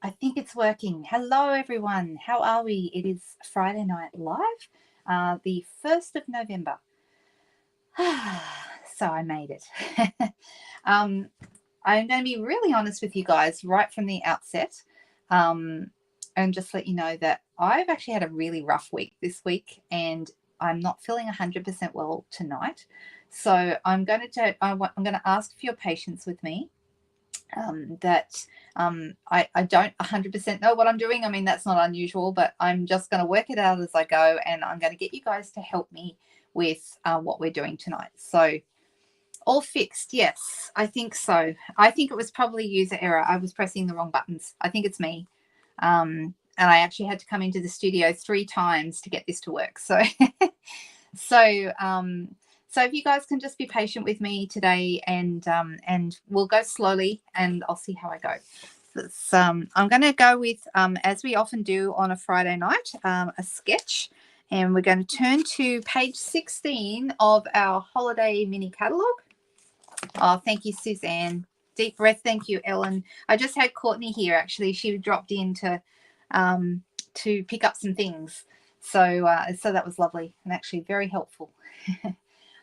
I think it's working. Hello, everyone. How are we? It is Friday Night Live, the 1st of November. So I made it. I'm going to be really honest with you guys right from the outset, and just let you know that I've actually had a really rough week this week, and I'm not feeling 100% well tonight. So I'm going to ask for your patience with me. I don't 100% know what I'm doing. I mean, that's not unusual, but I'm just going to work it out as I go, and I'm going to get you guys to help me with what we're doing tonight. So all fixed. Yes, I think so. I think it was probably user error. I was pressing the wrong buttons. I think it's me. And I actually had to come into the studio 3 times to get this to work. So, so, so if you guys can just be patient with me today, and we'll go slowly, and I'll see how I go. I'm going to go with, as we often do on a Friday night, a sketch, and we're going to turn to page 16 of our holiday mini catalogue. Oh, thank you, Suzanne. Deep breath. Thank you, Ellen. I just had Courtney here, actually. She dropped in to pick up some things. So that was lovely and actually very helpful.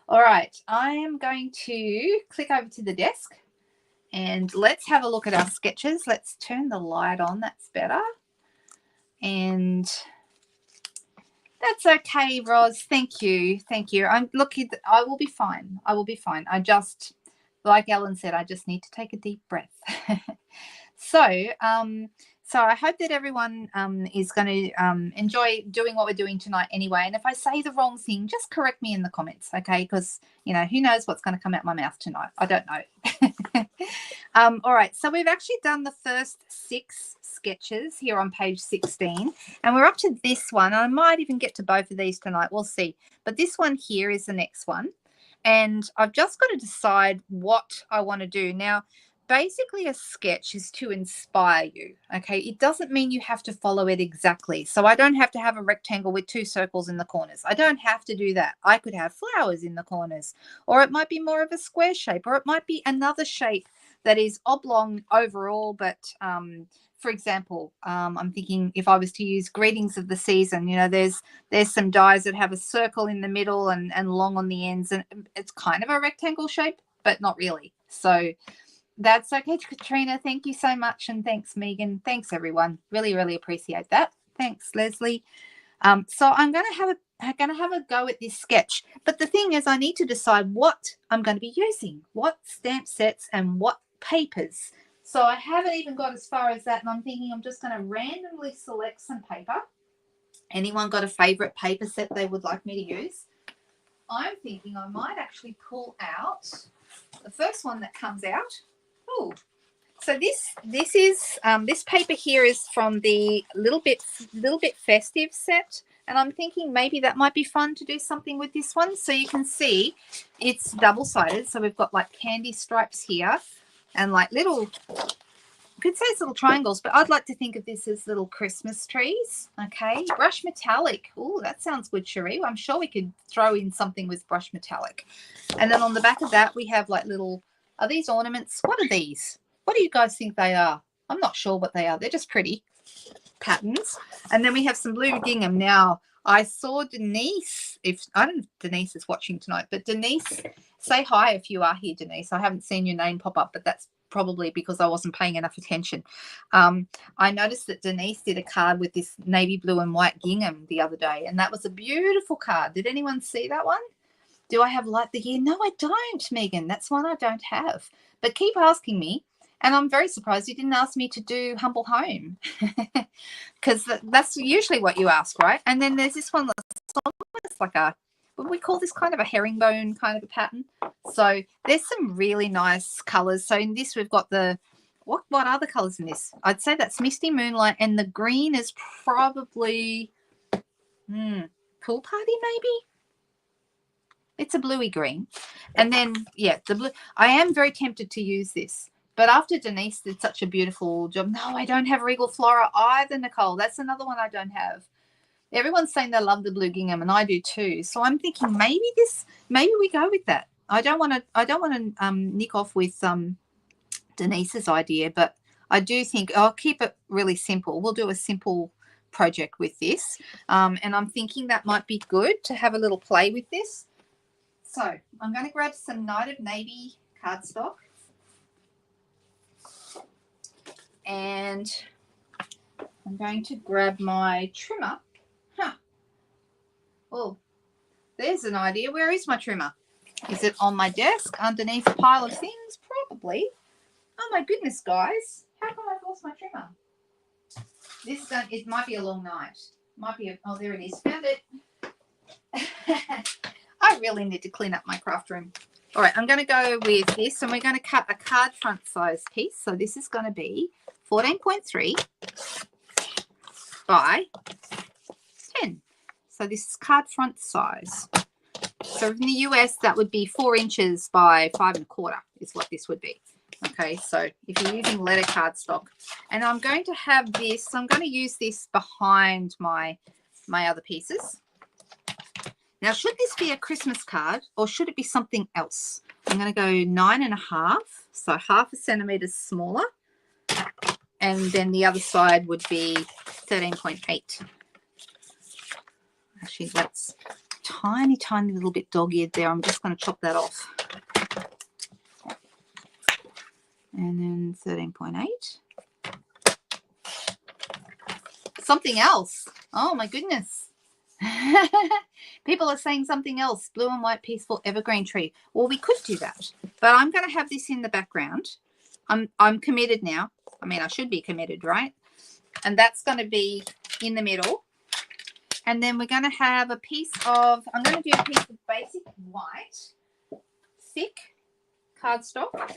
All right, I am going to click over to the desk, and let's have a look at our sketches. Let's turn the light on. That's better. And that's okay, Roz. Thank you. Thank you. I'm looking. I will be fine. I will be fine. I just, like Ellen said, I just need to take a deep breath. So I hope that everyone is going to enjoy doing what we're doing tonight anyway. And if I say the wrong thing, just correct me in the comments, okay? Because, you know, who knows what's going to come out my mouth tonight? I don't know. All right, so we've actually done the first 6 sketches here on page 16, and we're up to this one. I might even get to both of these tonight. We'll see. But this one here is the next one, and I've just got to decide what I want to do. Now, basically, a sketch is to inspire you, okay? It doesn't mean you have to follow it exactly. So I don't have to have a rectangle with 2 circles in the corners. I don't have to do that. I could have flowers in the corners, or it might be more of a square shape, or it might be another shape that is oblong overall, but for example, I'm thinking if I was to use greetings of the season, you know, there's some dies that have a circle in the middle and long on the ends, and it's kind of a rectangle shape, but not really. So that's okay, Katrina. Thank you so much. And thanks, Megan. Thanks, everyone. Really, really appreciate that. Thanks, Leslie. So I'm going to have a go at this sketch. But the thing is, I need to decide what I'm going to be using, what stamp sets and what papers. So I haven't even got as far as that. And I'm thinking I'm just going to randomly select some paper. Anyone got a favorite paper set they would like me to use? I'm thinking I might actually pull out the first one that comes out. Oh, so this is this paper here is from the little bit festive set, and I'm thinking maybe that might be fun to do something with this one. So you can see it's double-sided, so we've got like candy stripes here and like little, I could say it's little triangles, but I'd like to think of this as little Christmas trees. Okay, brush metallic. Oh, that sounds good, Cherie. I'm sure we could throw in something with brush metallic. And then on the back of that we have like little, are these ornaments? What are these? What do you guys think they are? I'm not sure what they are. They're just pretty patterns. And then we have some blue gingham. Now, I saw Denise, I don't know if Denise is watching tonight, but Denise, say hi if you are here, Denise. I haven't seen your name pop up, but that's probably because I wasn't paying enough attention. I noticed that Denise did a card with this navy blue and white gingham the other day, and that was a beautiful card. Did anyone see that one? Do I have Light the Year? No, I don't, Megan. That's one I don't have. But keep asking me. And I'm very surprised you didn't ask me to do Humble Home, because that's usually what you ask, right? And then there's this one that's almost like a, what we call this, kind of a herringbone kind of a pattern. So there's some really nice colours. So in this we've got the, what are the colours in this? I'd say that's Misty Moonlight, and the green is probably Pool Party maybe? It's a bluey green. And then, yeah, the blue. I am very tempted to use this. But after Denise did such a beautiful job, no, I don't have Regal Flora either, Nicole. That's another one I don't have. Everyone's saying they love the blue gingham, and I do too. So I'm thinking maybe we go with that. I don't want to nick off with Denise's idea, but I do think I'll keep it really simple. We'll do a simple project with this. And I'm thinking that might be good to have a little play with this. So I'm going to grab some Night of Navy cardstock. And I'm going to grab my trimmer. Oh, there's an idea. Where is my trimmer? Is it on my desk underneath a pile of things? Probably. Oh my goodness, guys. How come I've lost my trimmer? It might be a long night. Might be oh, there it is. Found it. I really need to clean up my craft room. All right, I'm going to go with this, and we're going to cut a card front size piece. So this is going to be 14.3 by 10. So this is card front size. So in the US, that would be 4 inches by 5 1/4 is what this would be. Okay, so if you're using letter cardstock, and I'm going to have this, I'm going to use this behind my other pieces. Now, should this be a Christmas card or should it be something else? I'm going to go 9 1/2, so 1/2 centimeter smaller, and then the other side would be 13.8. Actually, that's tiny little bit dog-eared there. I'm just going to chop that off. And then 13.8. Something else. Oh my goodness. People are saying something else. Blue and white peaceful evergreen tree. Well, we could do that, but I'm going to have this in the background. I'm committed now. I mean, I should be committed, right? And that's going to be in the middle. And then we're going to have a piece of, I'm going to do a piece of basic white, thick cardstock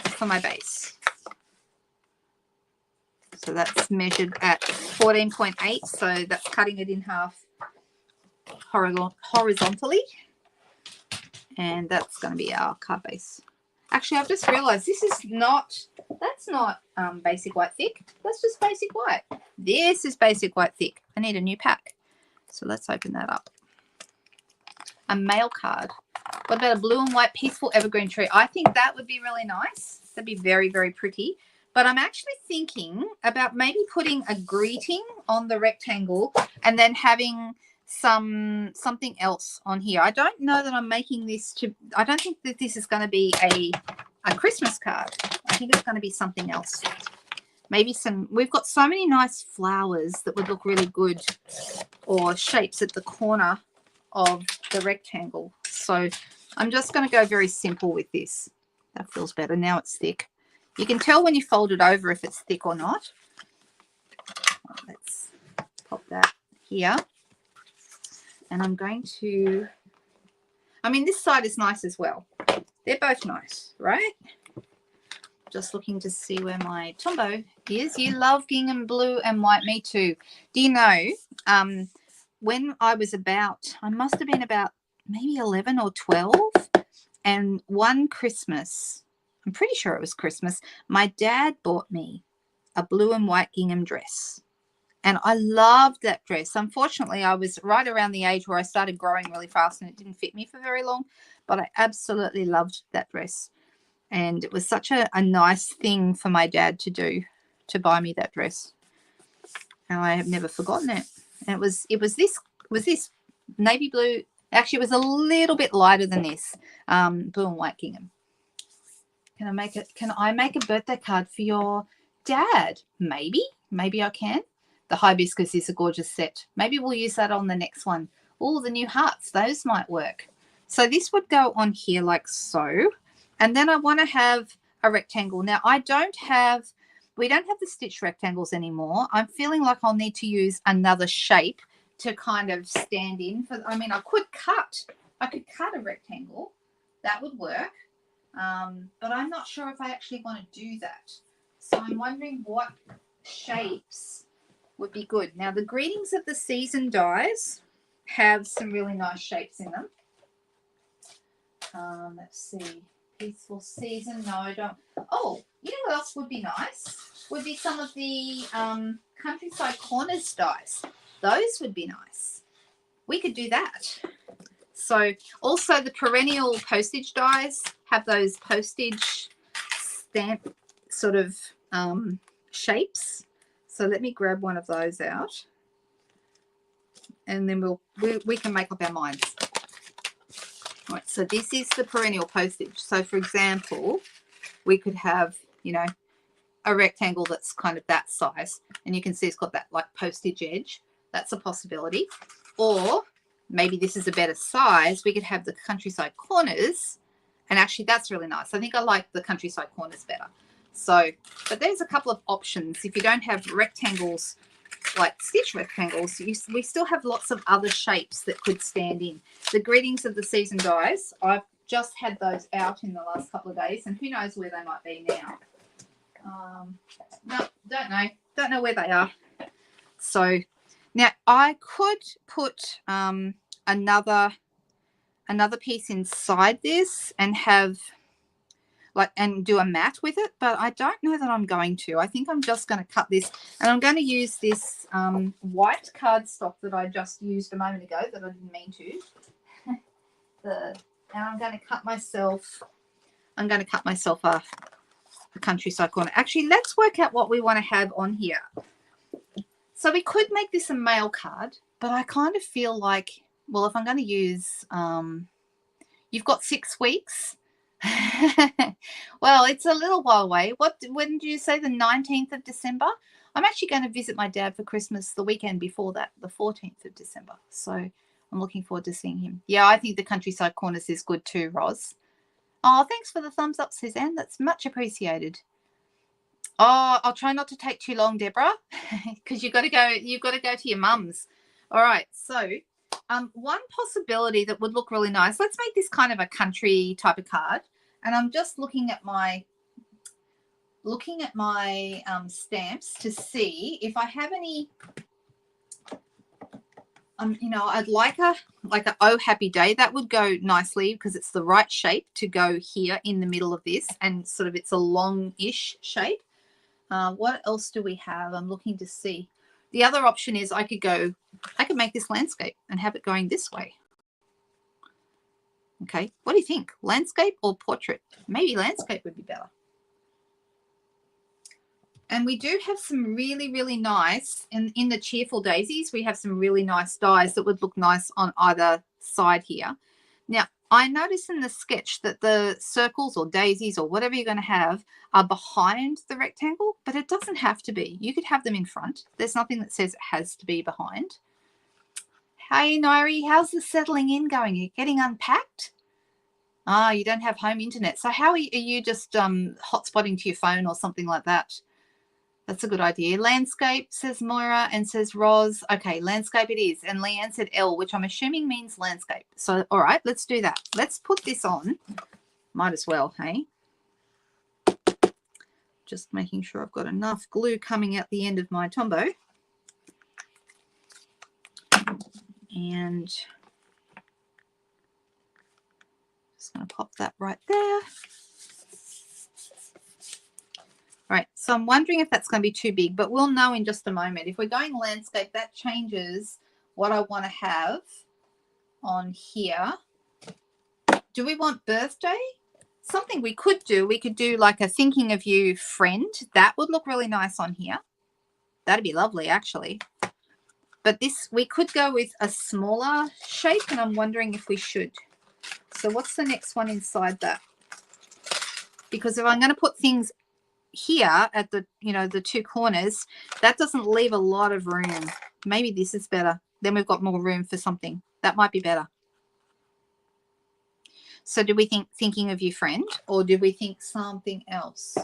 for my base. So that's measured at 14.8. So that's cutting it in half horizontally. And that's going to be our card base. Actually, I've just realized that's not basic white thick. That's just basic white. This is basic white thick. I need a new pack. So let's open that up. A mail card. What about a blue and white peaceful evergreen tree? I think that would be really nice. That'd be very, very pretty. But I'm actually thinking about maybe putting a greeting on the rectangle and then having something else on here. I don't know that I'm making this I don't think that this is going to be a Christmas card. I think it's going to be something else. Maybe we've got so many nice flowers that would look really good, or shapes at the corner of the rectangle. So I'm just going to go very simple with this. That feels better. Now it's thick. You can tell when you fold it over if it's thick or not. Let's pop that here. And I'm going to, I mean, this side is nice as well. They're both nice, right? Just looking to see where my Tombow is. You love gingham blue and white. Me too. Do you know, when I was I must have been about maybe 11 or 12. And one Christmas, I'm pretty sure it was Christmas, my dad bought me a blue and white gingham dress. And I loved that dress. Unfortunately, I was right around the age where I started growing really fast and it didn't fit me for very long. But I absolutely loved that dress. And it was such a nice thing for my dad to do, to buy me that dress. And I have never forgotten it. And it was this navy blue. Actually, it was a little bit lighter than this, blue and white gingham. Can I make a birthday card for your dad? Maybe I can. The hibiscus is a gorgeous set. Maybe we'll use that on the next one. Oh, the new hearts, those might work. So this would go on here like so. And then I want to have a rectangle. Now, we don't have the stitch rectangles anymore. I'm feeling like I'll need to use another shape to kind of stand in. I mean, I could cut a rectangle. That would work. But I'm not sure if I actually want to do that. So I'm wondering what shapes would be good. Now, the Greetings of the Season dies have some really nice shapes in them. Let's see. Peaceful Season. No, I don't. Oh, you know what else would be nice? Would be some of the Countryside Corners dies. Those would be nice. We could do that. So also the perennial postage dies have those postage stamp sort of shapes. So let me grab one of those out, and then we can make up our minds. All right, so this is the perennial postage. So for example, we could have, you know, a rectangle that's kind of that size, and you can see it's got that like postage edge. That's a possibility. Or maybe this is a better size. We could have the countryside corners, and actually that's really nice. I think I like the countryside corners better. So, but there's a couple of options. If you don't have rectangles, like stitch rectangles, we still have lots of other shapes that could stand in. The greetings of the season dies, I've just had those out in the last couple of days, and who knows where they might be now. No, don't know where they are. So now I could put another piece inside this and have and do a mat with it, but I don't know that I'm going to. I think I'm just going to cut this, and I'm going to use this white cardstock that I just used a moment ago that I didn't mean to. And I'm going to cut myself a countryside corner. Actually, let's work out what we want to have on here. So we could make this a mail card, but I kind of feel like, well, if I'm going to use, you've got 6 weeks. Well, it's a little while away. When did you say, the 19th of December? I'm actually going to visit my dad for Christmas the weekend before that, the 14th of December. So I'm looking forward to seeing him. Yeah, I think the countryside corners is good too, Roz. Oh, thanks for the thumbs up, Suzanne. That's much appreciated. Oh, I'll try not to take too long, Deborah, because you've got to go to your mum's. All right, so one possibility that would look really nice, let's make this kind of a country type of card. And I'm just looking at my stamps to see if I have any. You know, I'd like a Oh Happy Day. That would go nicely because it's the right shape to go here in the middle of this, and sort of it's a long-ish shape. What else do we have? I'm looking to see. The other option is I could make this landscape and have it going this way. Okay, what do you think? Landscape or portrait? Maybe landscape would be better. And we do have some really, really nice, in the Cheerful Daisies, we have some really nice dies that would look nice on either side here. Now, I noticed in the sketch that the circles or daisies or whatever you're going to have are behind the rectangle, but it doesn't have to be. You could have them in front. There's nothing that says it has to be behind. Hey, Nairi, how's the settling in going? Are you getting unpacked? Ah, you don't have home internet. So how are you just hotspotting to your phone or something like that? That's a good idea. Landscape, says Moira, and says Roz. Okay, landscape it is. And Leanne said L, which I'm assuming means landscape. So, all right, let's do that. Let's put this on. Might as well, hey? Just making sure I've got enough glue coming out the end of my Tombow. And just going to pop that right there. Right, so I'm wondering if that's going to be too big, but we'll know in just a moment. If we're going landscape, that changes what I want to have on here. Do we want birthday? Something we could do like a thinking of you friend. That would look really nice on here. That'd be lovely, actually. But this, we could go with a smaller shape, and I'm wondering if we should. So what's the next one inside that? Because if I'm going to put things here at the, you know, the 2 corners, that doesn't leave a lot of room. Maybe this is better. Then we've got more room for something. That might be better. So do we think thinking of you friend, or do we think something else?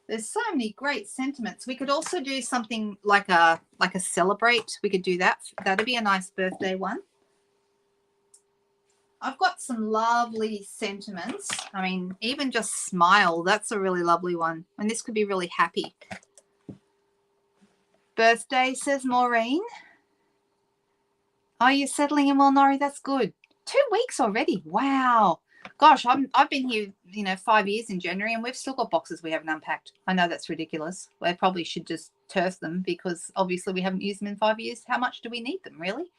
There's so many great sentiments. We could also do something like a celebrate. We could do that. That'd be a nice birthday one. I've got some lovely sentiments. I mean, even just smile, that's a really lovely one. And this could be really happy. Birthday, says Maureen. Oh, you're settling in well, Nori. That's good. 2 weeks already. Wow. Gosh, I've been here, you know, 5 years in January, and we've still got boxes we haven't unpacked. I know that's ridiculous. I probably should just turf them because obviously we haven't used them in 5 years. How much do we need them, really?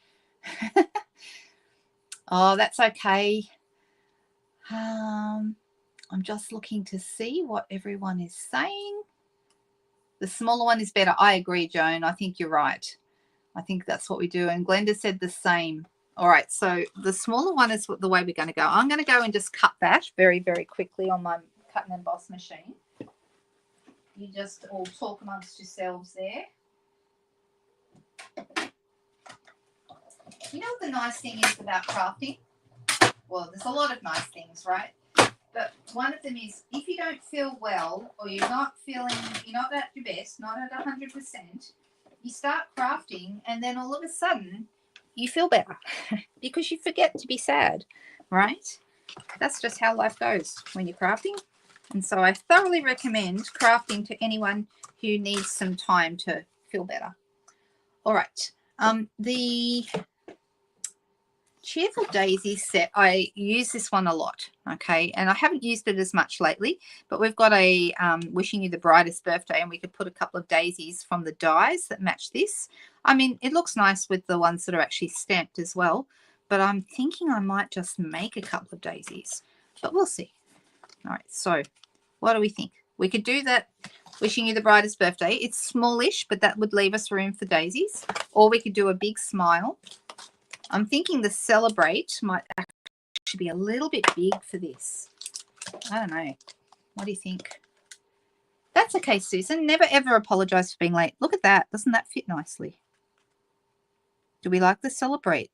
Oh, that's okay. I'm just looking to see what everyone is saying. The smaller one is better. I agree, Joan. I think you're right. I think that's what we do. And Glenda said the same. All right, so the smaller one is the way we're going to go. I'm going to go and just cut that very, very quickly on my cut and emboss machine. You just all talk amongst yourselves there. You know what the nice thing is about crafting? Well, there's a lot of nice things, right? But one of them is if you don't feel well or you're not at your best, not at 100%, you start crafting and then all of a sudden you feel better because you forget to be sad, right? That's just how life goes when you're crafting. And so I thoroughly recommend crafting to anyone who needs some time to feel better. All right. The Cheerful Daisy set, I use this one a lot, okay, and I haven't used it as much lately, but we've got a wishing you the brightest birthday, and we could put a couple of daisies from the dies that match this. I mean, it looks nice with the ones that are actually stamped as well, but I'm thinking I might just make a couple of daisies, but we'll see. All right, so what do we think? We could do that wishing you the brightest birthday. It's smallish, but that would leave us room for daisies, or we could do a big smile. I'm thinking the celebrate might actually be a little bit big for this. I don't know. What do you think? That's okay, Susan. Never ever apologize for being late. Look at that. Doesn't that fit nicely? Do we like the celebrate?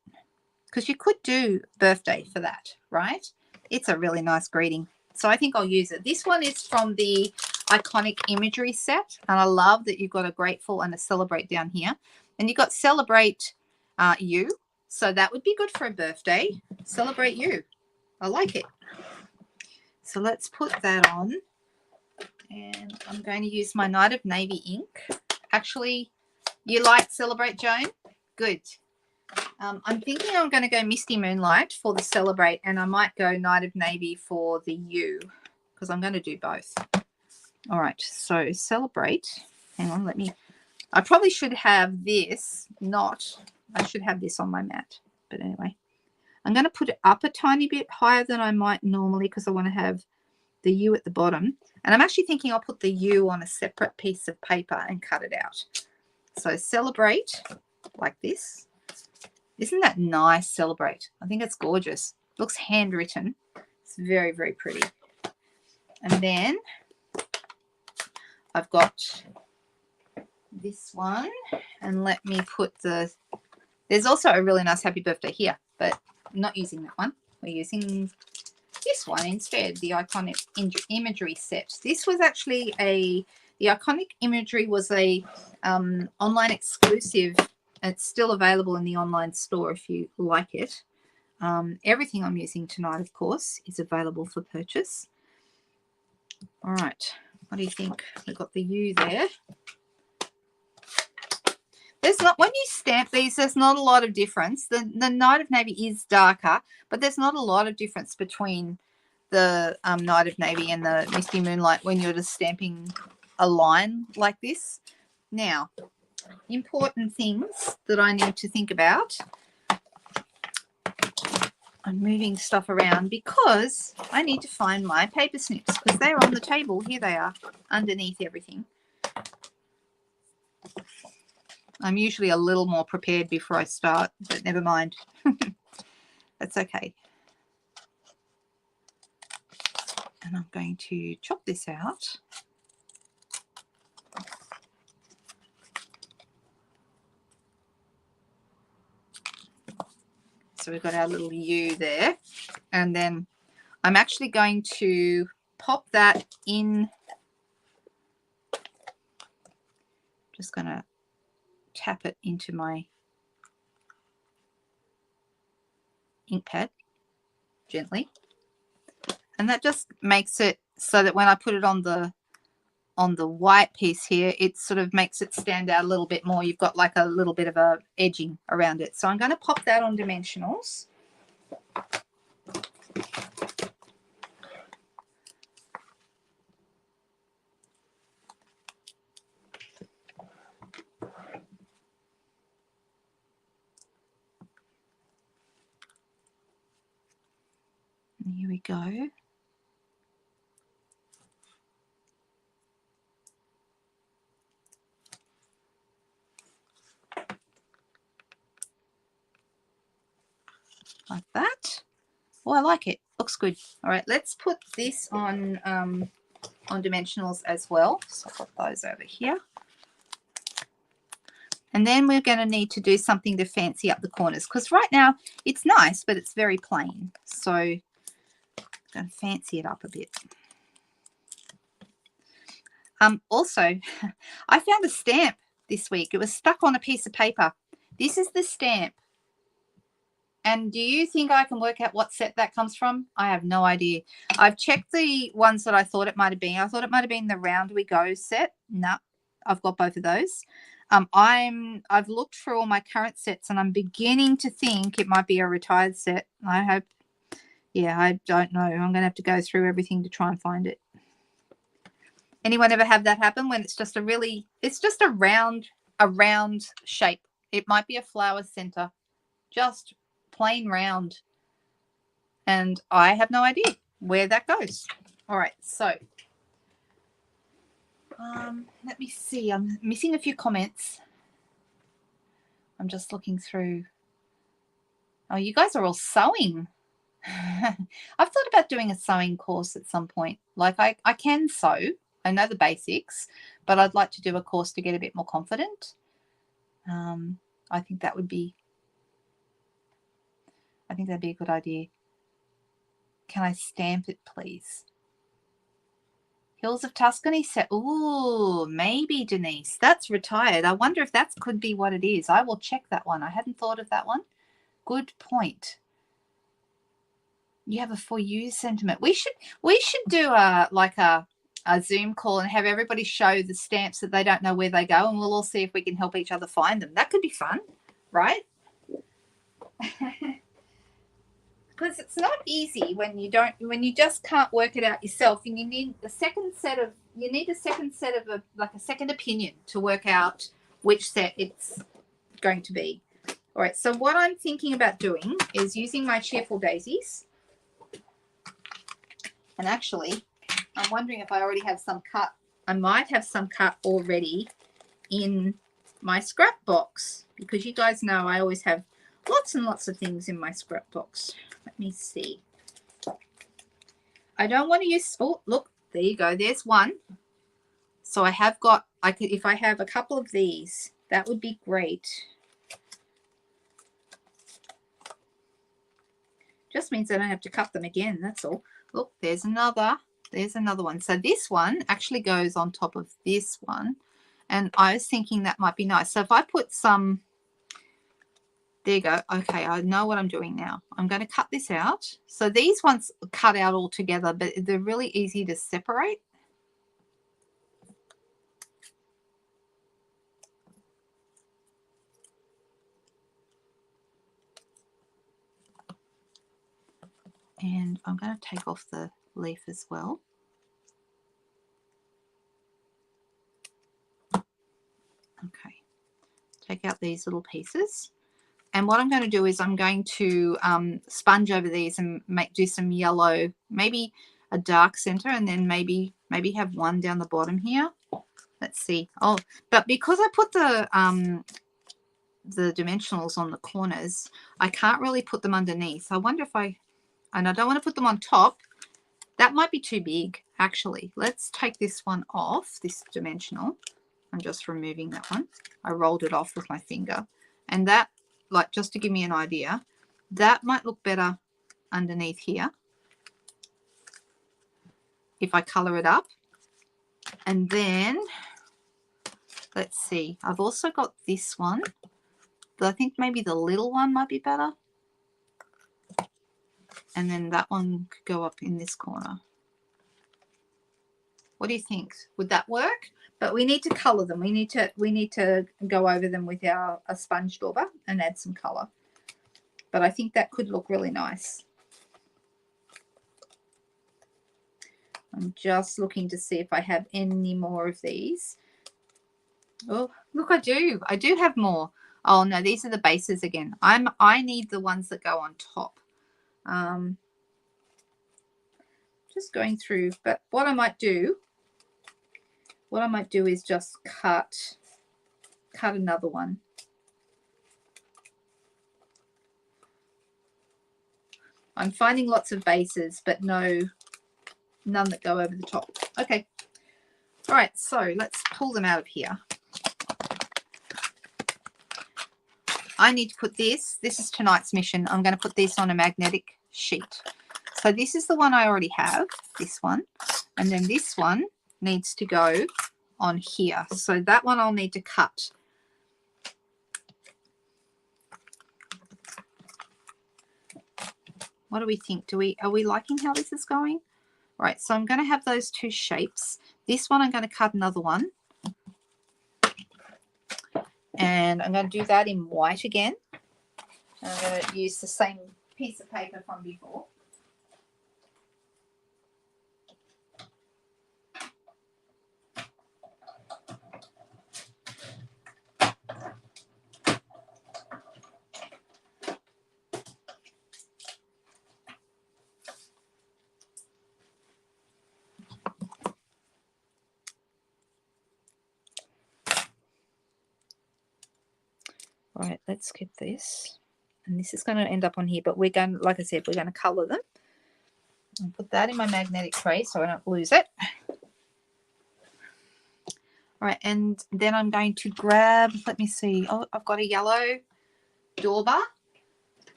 Because you could do birthday for that, right? It's a really nice greeting. So I think I'll use it. This one is from the iconic imagery set. And I love that you've got a grateful and a celebrate down here. And you've got celebrate you. So that would be good for a birthday. Celebrate you. I like it. So let's put that on. And I'm going to use my Night of Navy ink. Actually, you like Celebrate, Joan? Good. I'm thinking I'm going to go Misty Moonlight for the Celebrate, and I might go Night of Navy for the U, because I'm going to do both. All right, so Celebrate. Hang on, I probably should have this, I should have this on my mat. But anyway, I'm going to put it up a tiny bit higher than I might normally because I want to have the U at the bottom. And I'm actually thinking I'll put the U on a separate piece of paper and cut it out. So Celebrate like this. Isn't that nice, Celebrate? I think it's gorgeous. It looks handwritten. It's very, very pretty. And then I've got this one. And let me put there's also a really nice happy birthday here, but I'm not using that one. We're using this one instead, the iconic imagery set. This was actually the iconic imagery was a online exclusive. It's still available in the online store if you like it. Everything I'm using tonight, of course, is available for purchase. All right, what do you think? We've got the U there. When you stamp these, there's not a lot of difference. The Night of Navy is darker, but there's not a lot of difference between the Night of Navy and the Misty Moonlight when you're just stamping a line like this. Now, important things that I need to think about. I'm moving stuff around because I need to find my paper snips because they're on the table. Here they are underneath everything. I'm usually a little more prepared before I start, but never mind. That's okay. And I'm going to chop this out. So we've got our little U there. And then I'm actually going to pop that in. Just going to tap it into my ink pad gently. And that just makes it so that when I put it on the white piece here, it sort of makes it stand out a little bit more. You've got like a little bit of a edging around it. So I'm going to pop that on dimensionals. And here we go. like that. Oh, I like it. Looks good. All right, let's put this on dimensionals as well. So I'll put those over here. And then we're going to need to do something to fancy up the corners, because right now it's nice, but it's very plain. So I'm going to fancy it up a bit. Also, I found a stamp this week. It was stuck on a piece of paper. This is the stamp. And do you think I can work out what set that comes from? I have no idea. I've checked the ones that I thought it might have been. I thought it might have been the Round We Go set. No, I've got both of those. I've looked through all my current sets, and I'm beginning to think it might be a retired set. I hope. Yeah, I don't know. I'm going to have to go through everything to try and find it. Anyone ever have that happen when it's just a round shape? It might be a flower center, just plain round, and I have no idea where that goes. All right, so let me see. I'm missing a few comments. I'm just looking through. Oh, you guys are all sewing. I've thought about doing a sewing course at some point. Like I can sew. I know the basics, but I'd like to do a course to get a bit more confident. I think that'd be a good idea. Can I stamp it, please? Hills of Tuscany set. Ooh, maybe, Denise. That's retired. I wonder if that could be what it is. I will check that one. I hadn't thought of that one. Good point. You have a for you sentiment. We should do a Zoom call and have everybody show the stamps that they don't know where they go, and we'll all see if we can help each other find them. That could be fun, right? Because it's not easy when you just can't work it out yourself, and you need a second set of a second opinion to work out which set it's going to be. All right, so what I'm thinking about doing is using my Cheerful Daisies, and actually I'm wondering if I already have some cut. I might have some cut already in my scrap box, because you guys know I always have lots and lots of things in my scrap box. Let me see. I don't want to use, oh, look, there you go. There's one. So I have got, if I have a couple of these, that would be great. Just means I don't have to cut them again, that's all. Look, there's another one. So this one actually goes on top of this one, and I was thinking that might be nice. So if I put some, there you go. Okay, I know what I'm doing now. I'm going to cut this out. So these ones cut out all together, but they're really easy to separate. And I'm going to take off the leaf as well. Okay, take out these little pieces. And what I'm going to do is I'm going to sponge over these and do some yellow, maybe a dark center, and then maybe have one down the bottom here. Let's see. Oh, but because I put the dimensionals on the corners, I can't really put them underneath. I wonder if and I don't want to put them on top. That might be too big, actually. Let's take this one off, this dimensional. I'm just removing that one. I rolled it off with my finger. And that, like, just to give me an idea, that might look better underneath here if I color it up. And then, let's see, I've also got this one, but I think maybe the little one might be better. And then that one could go up in this corner. What do you think? Would that work? But we need to color them. We need to go over them with a sponge dauber and add some color. But I think that could look really nice. I'm just looking to see if I have any more of these. Oh, look, I do have more. Oh no, these are the bases again. I need the ones that go on top. Just going through, but what I might do is just cut another one. I'm finding lots of bases, but none that go over the top. Okay. All right, so let's pull them out of here. I need to put this is tonight's mission. I'm going to put this on a magnetic sheet. So this is the one I already have, this one. And then this one needs to go on here. So that one I'll need to cut. What do we think? Are we liking how this is going? Right, so I'm going to have those two shapes. This one I'm going to cut another one. And I'm going to do that in white again. And I'm going to use the same piece of paper from before. Right, let's get this. And this is going to end up on here, but we're going, like I said, we're going to colour them. And put that in my magnetic tray so I don't lose it. All right, and then I'm going to grab, let me see, oh, I've got a yellow dauber.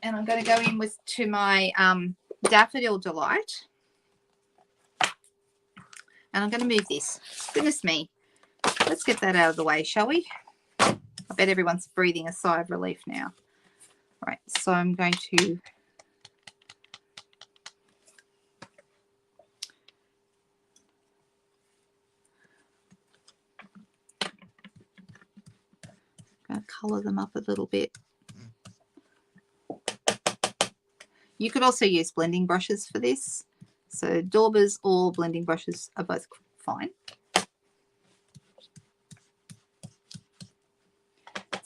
And I'm going to go in to my Daffodil Delight. And I'm going to move this. Goodness me. Let's get that out of the way, shall we? I bet everyone's breathing a sigh of relief now. Right, so I'm going to colour them up a little bit. You could also use blending brushes for this. So daubers or blending brushes are both fine.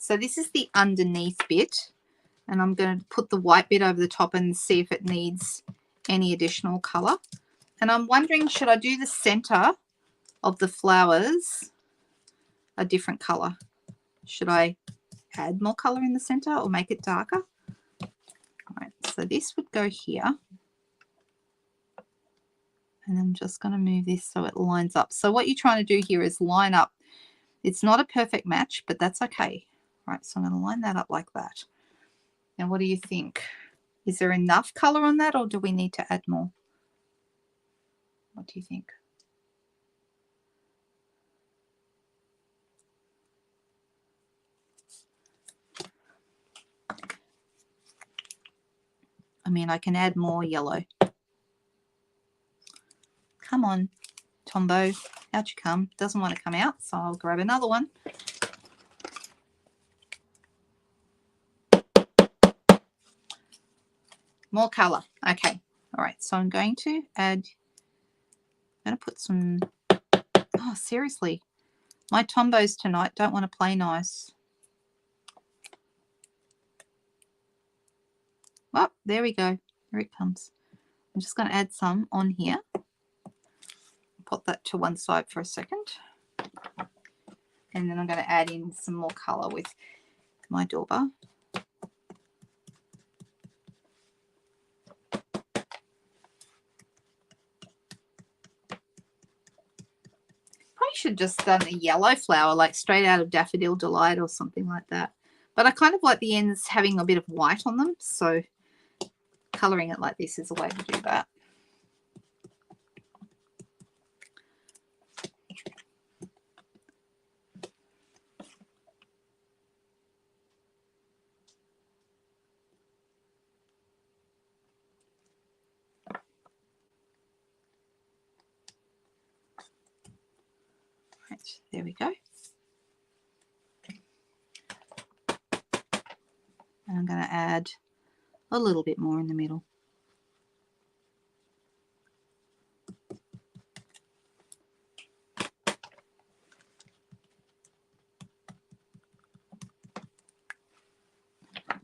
So this is the underneath bit, and I'm going to put the white bit over the top and see if it needs any additional colour. And I'm wondering, should I do the centre of the flowers a different colour? Should I add more colour in the centre or make it darker? All right, so this would go here. And I'm just going to move this so it lines up. So what you're trying to do here is line up. It's not a perfect match, but that's okay. All right, so I'm going to line that up like that. Now, what do you think? Is there enough colour on that, or do we need to add more? What do you think? I mean, I can add more yellow. Come on, Tombo, out you come. Doesn't want to come out, so I'll grab another one. More colour. Okay. All right, so I'm going to add, I'm going to put some, oh, seriously. My Tombos tonight don't want to play nice. Oh, there we go. Here it comes. I'm just going to add some on here. Put that to one side for a second. And then I'm going to add in some more colour with my dauber. I should have just done a yellow flower, like straight out of Daffodil Delight or something like that. But I kind of like the ends having a bit of white on them, so colouring it like this is a way to do that. Right, there we go. And I'm going to add a little bit more in the middle.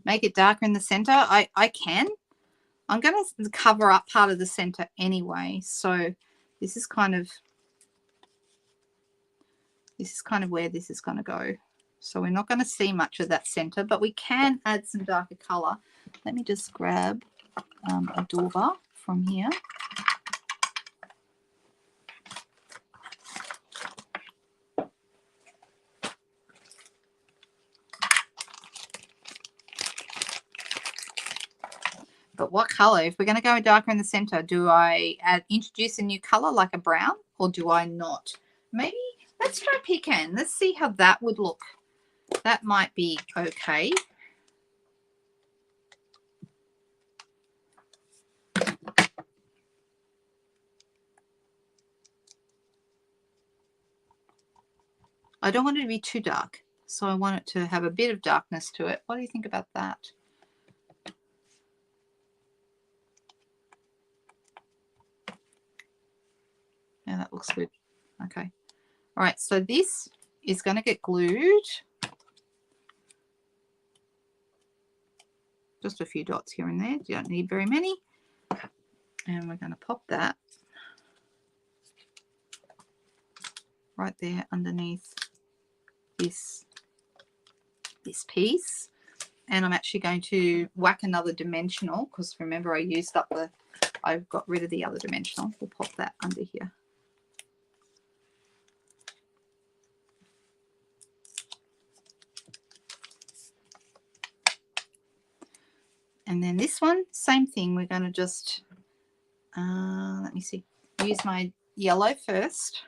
Make it darker in the center. I can. I'm going to cover up part of the center anyway. So this is kind of where this is going to go. So we're not going to see much of that center, but we can add some darker color. Let me just grab a doorbell from here. But what color? If we're going to go darker in the center, do I introduce a new color like a brown, or do I not? Maybe let's try pecan. Let's see how that would look. That might be okay. I don't want it to be too dark, so I want it to have a bit of darkness to it. What do you think about that? Yeah, that looks good. Okay. All right, so this is going to get glued. Just a few dots here and there. You don't need very many. And we're going to pop that right there underneath this piece. And I'm actually going to whack another dimensional, because remember I got rid of the other dimensional. We'll pop that under here. And then this one, same thing. We're going to just, let me see, use my yellow first.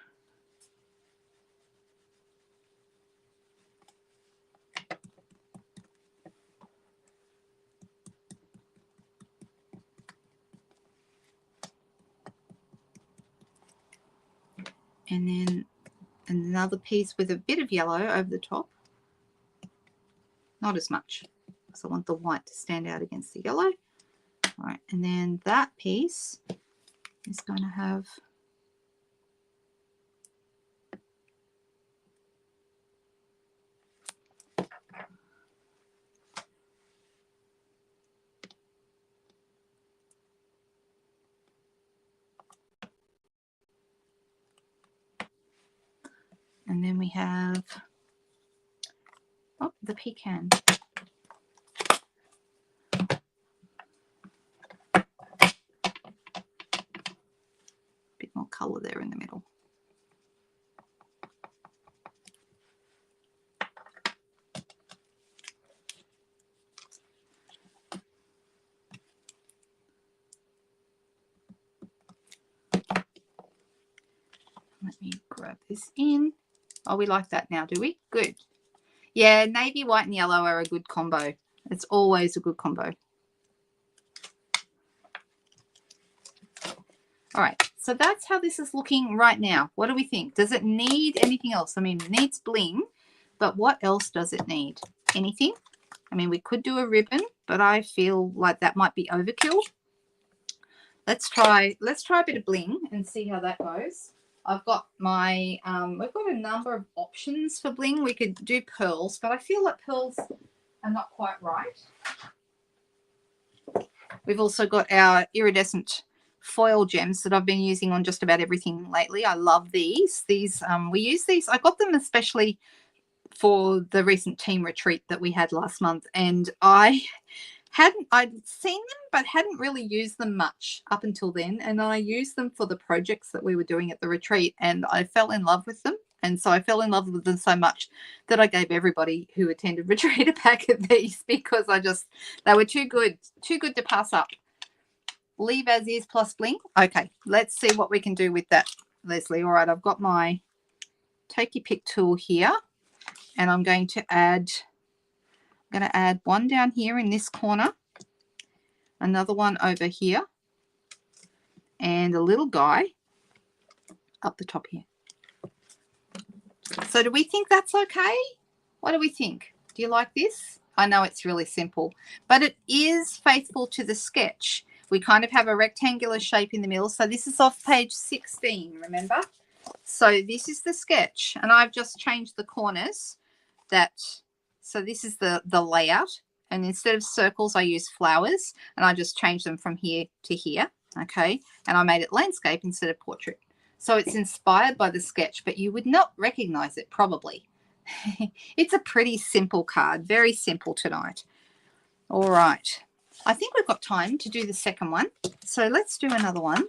And then another piece with a bit of yellow over the top. Not as much, because I want the white to stand out against the yellow. All right, and then that piece is going to have and then we have the pecan. Bit more color there in the middle. Let me grab this in. Oh, we like that now, do we? Good. Yeah, navy, white, and yellow are a good combo. It's always a good combo. All right, so that's how this is looking right now. What do we think? Does it need anything else? I mean, it needs bling, but what else does it need? Anything? I mean, we could do a ribbon, but I feel like that might be overkill. Let's try a bit of bling and see how that goes. I've got my, we've got a number of options for bling. We could do pearls, but I feel like pearls are not quite right. We've also got our iridescent foil gems that I've been using on just about everything lately. I love these. We use these. I got them especially for the recent team retreat that we had last month, and I'd seen them but hadn't really used them much up until then, and I used them for the projects that we were doing at the retreat, and I fell in love with them. And so I fell in love with them so much that I gave everybody who attended retreat a pack of these, because they were too good to pass up. Leave as is plus bling. Okay, let's see what we can do with that, Leslie. All right, I've got my take your pick tool here, and I'm going to add one down here in this corner, another one over here, and a little guy up the top here. So do we think that's okay? What do we think? Do you like this? I know it's really simple, but it is faithful to the sketch. We kind of have a rectangular shape in the middle. So this is off page 16, remember? So this is the sketch, and I've just changed the corners. So this is the layout, and instead of circles I use flowers, and I just changed them from here to here. Okay, and I made it landscape instead of portrait. So it's inspired by the sketch, but you would not recognize it probably. It's a pretty simple card, very simple tonight. All right, I think we've got time to do the second one. So let's do another one.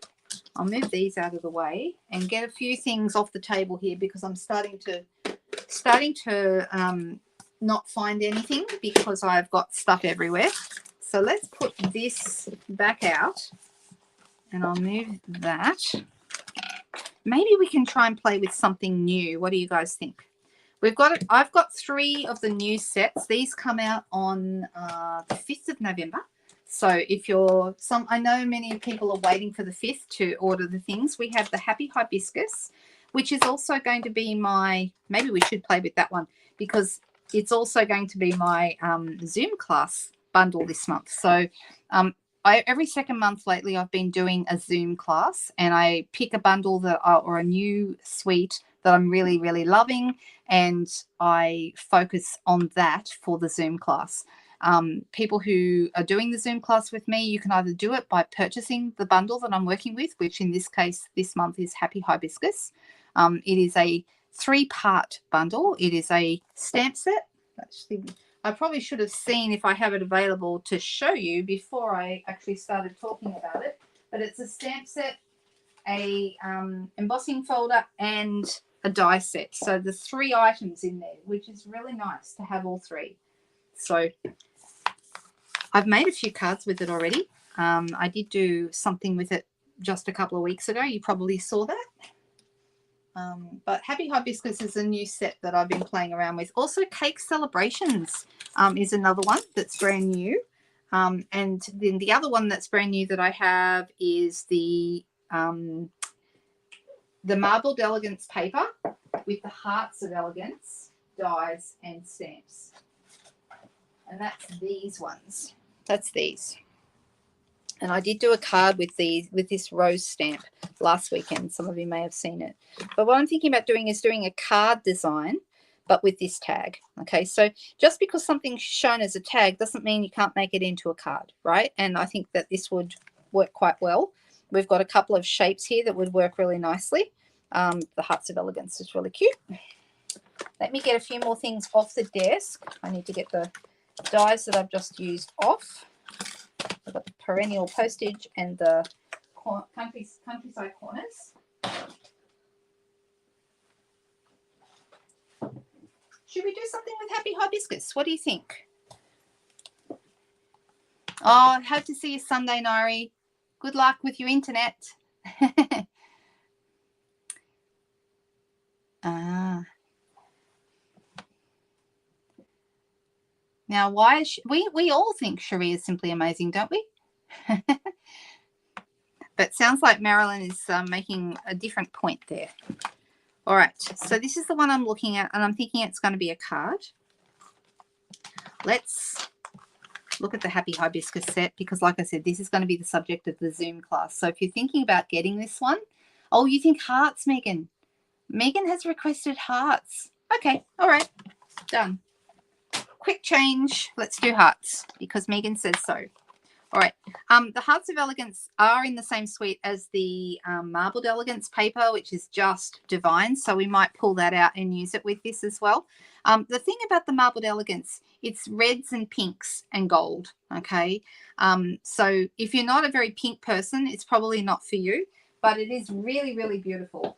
I'll move these out of the way and get a few things off the table here because I'm starting to not find anything because I've got stuff everywhere. So let's put this back out and I'll move that. Maybe we can try and play with something new. What do you guys think? I've got 3 of the new sets. These come out on the 5th of November. So if you're I know many people are waiting for the 5th to order the things. We have the Happy Hibiscus, which is also going to be maybe we should play with that one because it's also going to be my Zoom class bundle this month. So every second month lately I've been doing a Zoom class and I pick a bundle or a new suite that I'm really, really loving, and I focus on that for the Zoom class. People who are doing the Zoom class with me, you can either do it by purchasing the bundle that I'm working with, which in this case this month is Happy Hibiscus. It is a 3-part bundle. It is a stamp set. Actually, I probably should have seen if I have it available to show you before I actually started talking about it. But it's a stamp set, a embossing folder, and a die set. So there's 3 items in there, which is really nice to have all 3. So I've made a few cards with it already. I did do something with it just a couple of weeks ago. You probably saw that. But Happy Hibiscus is a new set that I've been playing around with. Also, Cake Celebrations is another one that's brand new. And then the other one that's brand new that I have is the Marbled Elegance paper with the Hearts of Elegance, dies, and stamps. And that's these ones. That's these. And I did do a card with this rose stamp last weekend. Some of you may have seen it. But what I'm thinking about doing is doing a card design, but with this tag. Okay, so just because something's shown as a tag doesn't mean you can't make it into a card, right? And I think that this would work quite well. We've got a couple of shapes here that would work really nicely. The Hearts of Elegance is really cute. Let me get a few more things off the desk. I need to get the dies that I've just used off. I've got the perennial postage and the countryside corners. Should we do something with Happy Hibiscus? What do you think? Oh, I hope to see you Sunday, Nairi. Good luck with your internet. Now, why is we all think Cherie is simply amazing, don't we? But sounds like Marilyn is making a different point there. All right, so this is the one I'm looking at, and I'm thinking it's going to be a card. Let's look at the Happy Hibiscus set because, like I said, this is going to be the subject of the Zoom class. So if you're thinking about getting this one, oh, you think hearts, Megan? Megan has requested hearts. Okay, all right, done. Quick change. Let's do hearts because Megan says so. All right. The Hearts of Elegance are in the same suite as the Marbled Elegance paper, which is just divine. So we might pull that out and use it with this as well. The thing about the Marbled Elegance, it's reds and pinks and gold. Okay. So if you're not a very pink person, it's probably not for you, but it is really, really beautiful.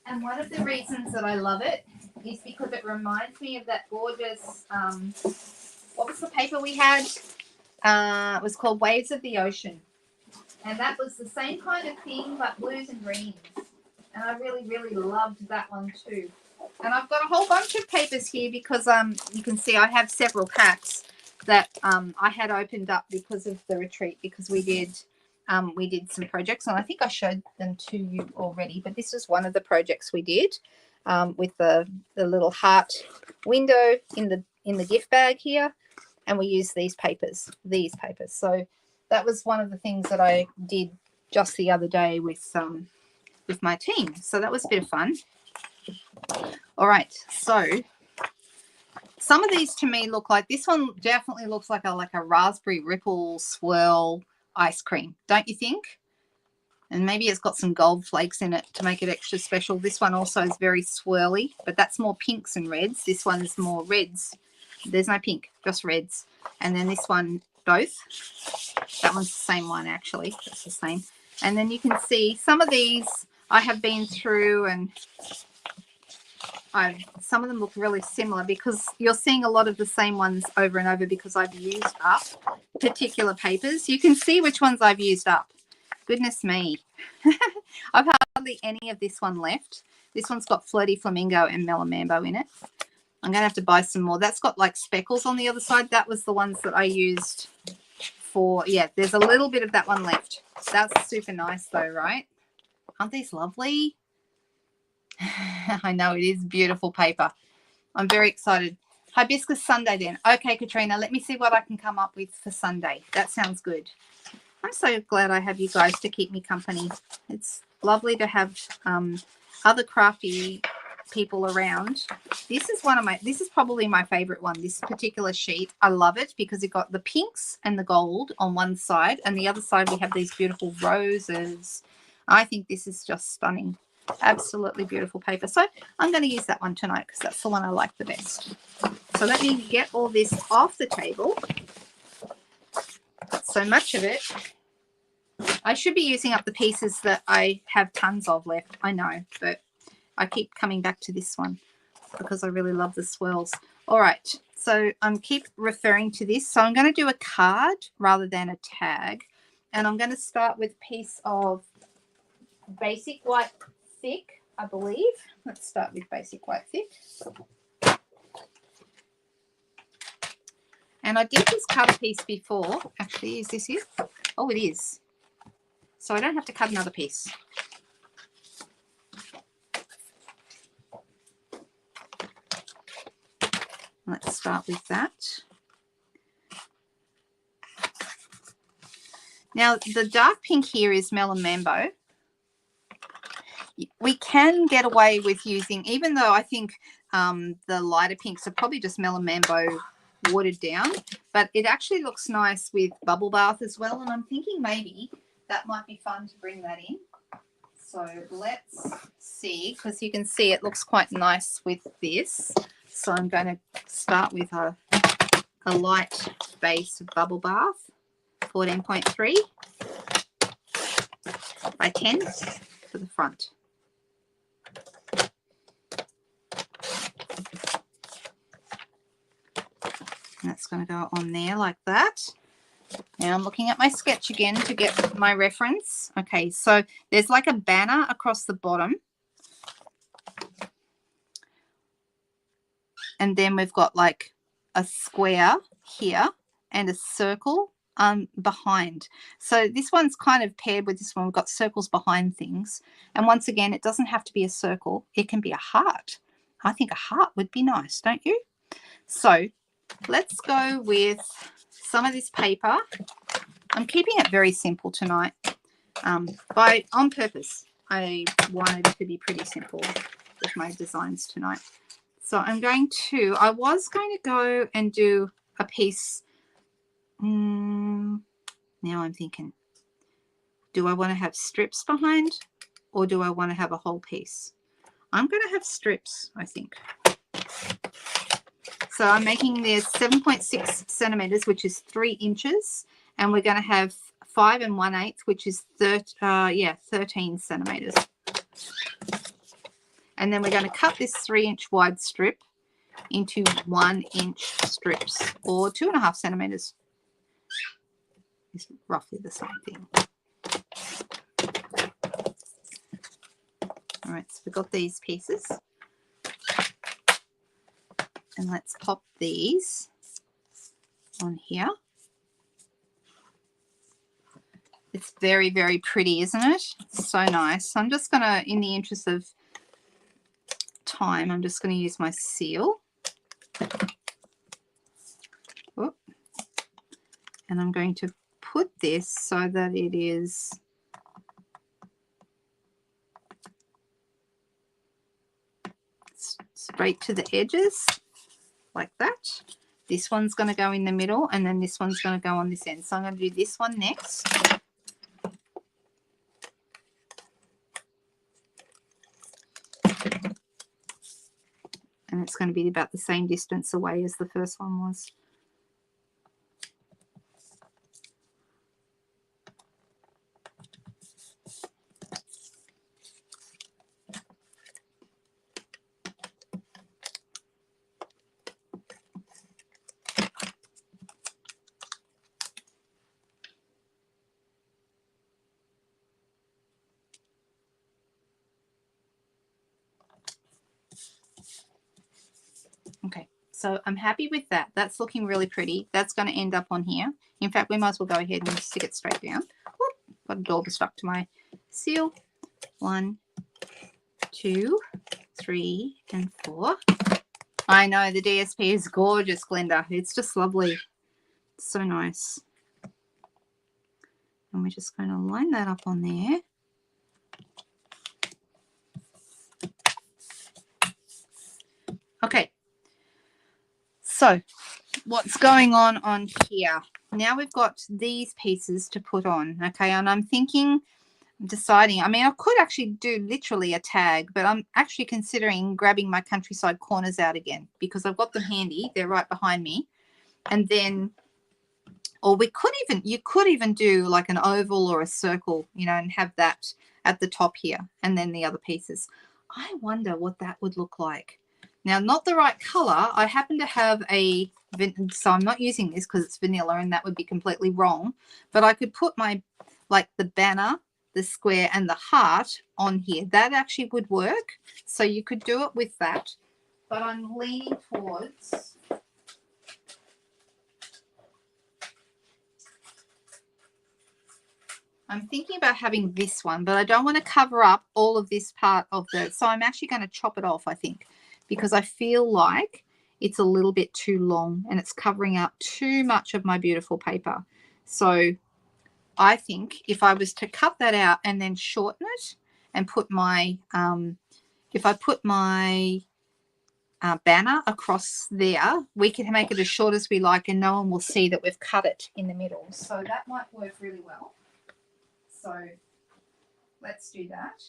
And one of the reasons that I love it is because it reminds me of that gorgeous, what was the paper we had? It was called Waves of the Ocean. And that was the same kind of thing, but blues and greens. And I really, really loved that one too. And I've got a whole bunch of papers here because you can see I have several packs that I had opened up because of the retreat, because we did some projects, and I think I showed them to you already, but this was one of the projects we did with the little heart window in the gift bag here, and we used these papers. So that was one of the things that I did just the other day with my team. So that was a bit of fun. All right, so some of these to me look like, this one definitely looks like a raspberry ripple swirl ice cream, don't you think? And maybe it's got some gold flakes in it to make it extra special. This one also is very swirly, but that's more pinks and reds. This one is more reds. There's no pink, just reds. And then this one both. That one's the same one, actually. That's the same. And then you can see some of these I have been through, and some of them look really similar because you're seeing a lot of the same ones over and over because I've used up particular papers. You can see which ones I've used up. Goodness me. I've hardly any of this one left. This one's got Flirty Flamingo and Melamambo in it. I'm going to have to buy some more. That's got like speckles on the other side. That was the ones that I used for, yeah, there's a little bit of that one left. That's super nice though, right? Aren't these lovely? I know, it is beautiful paper. I'm very excited. Hibiscus Sunday then. Okay, Katrina, let me see what I can come up with for Sunday. That sounds good. I'm so glad I have you guys to keep me company. It's lovely to have other crafty people around. This is probably my favorite one, this particular sheet. I love it because it got the pinks and the gold on one side, and the other side we have these beautiful roses. I think this is just stunning. Absolutely beautiful paper. So I'm going to use that one tonight because that's the one I like the best. So let me get all this off the table. So much of it. I should be using up the pieces that I have tons of left. I know, but I keep coming back to this one because I really love the swirls. All right, so I'm keep referring to this. So I'm going to do a card rather than a tag. And I'm going to start with a piece of basic white thick, I believe. Let's start with basic white thick. And I did this cut a piece before. Actually, is this it? Oh, it is. So I don't have to cut another piece. Let's start with that. Now, the dark pink here is Melamambo. We can get away with using, even though I think the lighter pinks are probably just Melamambo watered down, but it actually looks nice with Bubble Bath as well. And I'm thinking maybe that might be fun to bring that in. So let's see, because you can see it looks quite nice with this. So I'm going to start with a light base of Bubble Bath, 14.3 by 10 for the front. And that's going to go on there like that. Now I'm looking at my sketch again to get my reference. Okay, so there's like a banner across the bottom. And then we've got like a square here and a circle behind. So this one's kind of paired with this one. We've got circles behind things. And once again, it doesn't have to be a circle. It can be a heart. I think a heart would be nice, don't you? So let's go with some of this paper. I'm keeping it very simple tonight on purpose. I wanted to be pretty simple with my designs tonight. So I was going to go and do a piece. Now I'm thinking, do I want to have strips behind or do I want to have a whole piece? I'm going to have strips, I think. So I'm making this 7.6 centimeters, which is 3 inches. And we're going to have 5 1/8, which is 13 centimeters. And then we're going to cut this 3-inch wide strip into 1-inch strips, or 2.5 centimeters. It's roughly the same thing. All right, so we've got these pieces. And let's pop these on here. It's very, very pretty, isn't it? It's so nice. I'm just going to, in the interest of time, I'm just going to use my seal. Whoop. And I'm going to put this so that it is straight to the edges, like that. This one's going to go in the middle, and then this one's going to go on this end. So I'm going to do this one next. And it's going to be about the same distance away as the first one was. Okay, so I'm happy with that. That's looking really pretty. That's going to end up on here. In fact, we might as well go ahead and stick it straight down. Whoop, got a dauber stuck to my seal. 1, 2, 3, and 4. I know the DSP is gorgeous, Glenda. It's just lovely. It's so nice. And we're just going to line that up on there. Okay. So what's going on here? Now we've got these pieces to put on. Okay. And I'm deciding, I mean, I could actually do literally a tag, but I'm actually considering grabbing my countryside corners out again because I've got them handy. They're right behind me. And then, or you could even do like an oval or a circle, you know, and have that at the top here and then the other pieces. I wonder what that would look like. Now, not the right color. I happen to have so I'm not using this because it's vanilla and that would be completely wrong, but I could put like the banner, the square, and the heart on here. That actually would work. So you could do it with that, but I'm leaning towards I'm thinking about having this one, but I don't want to cover up all of this part of so I'm actually going to chop it off, I think, because I feel like it's a little bit too long and it's covering up too much of my beautiful paper. So I think if I was to cut that out and then shorten it and put my, if I put my banner across there, we can make it as short as we like and no one will see that we've cut it in the middle. So that might work really well. So let's do that.